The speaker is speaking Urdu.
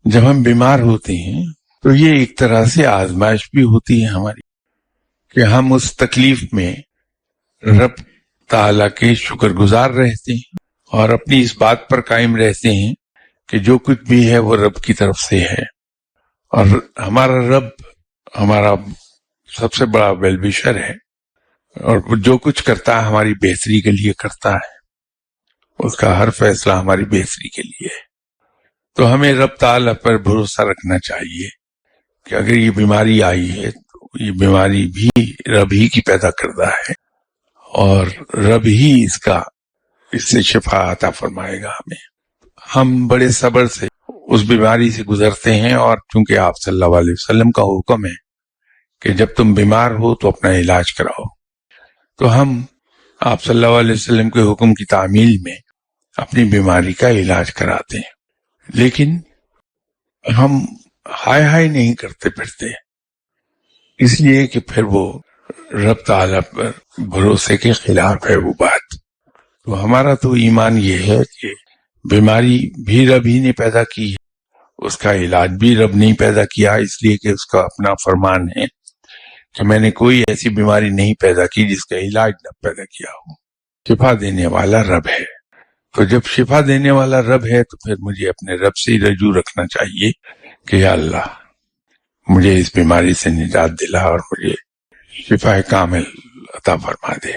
جب ہم بیمار ہوتے ہیں تو یہ ایک طرح سے آزمائش بھی ہوتی ہے ہماری، کہ ہم اس تکلیف میں رب تعالیٰ کے شکر گزار رہتے ہیں اور اپنی اس بات پر قائم رہتے ہیں کہ جو کچھ بھی ہے وہ رب کی طرف سے ہے، اور ہمارا رب ہمارا سب سے بڑا ویل وشر ہے، اور جو کچھ کرتا ہے ہماری بہتری کے لیے کرتا ہے، اس کا ہر فیصلہ ہماری بہتری کے لیے ہے۔ تو ہمیں رب تعالیٰ پر بھروسہ رکھنا چاہیے کہ اگر یہ بیماری آئی ہے تو یہ بیماری بھی رب ہی کی پیدا کردہ ہے، اور رب ہی اس سے شفا عطا فرمائے گا ہمیں۔ ہم بڑے صبر سے اس بیماری سے گزرتے ہیں، اور چونکہ آپ صلی اللہ علیہ وسلم کا حکم ہے کہ جب تم بیمار ہو تو اپنا علاج کراؤ، تو ہم آپ صلی اللہ علیہ وسلم کے حکم کی تعمیل میں اپنی بیماری کا علاج کراتے ہیں، لیکن ہم ہائے ہائے نہیں کرتے پھرتے، اس لیے کہ پھر وہ رب تعالیٰ پر بھروسے کے خلاف ہے وہ بات۔ تو ہمارا تو ایمان یہ ہے کہ بیماری بھی رب ہی نے پیدا کی ہے، اس کا علاج بھی رب نے پیدا کیا، اس لیے کہ اس کا اپنا فرمان ہے کہ میں نے کوئی ایسی بیماری نہیں پیدا کی جس کا علاج نہ پیدا کیا ہو۔ شفا دینے والا رب ہے، تو جب شفا دینے والا رب ہے تو پھر مجھے اپنے رب سے ہی رجوع رکھنا چاہیے کہ یا اللہ مجھے اس بیماری سے نجات دلا اور مجھے شفا کامل عطا فرما دے۔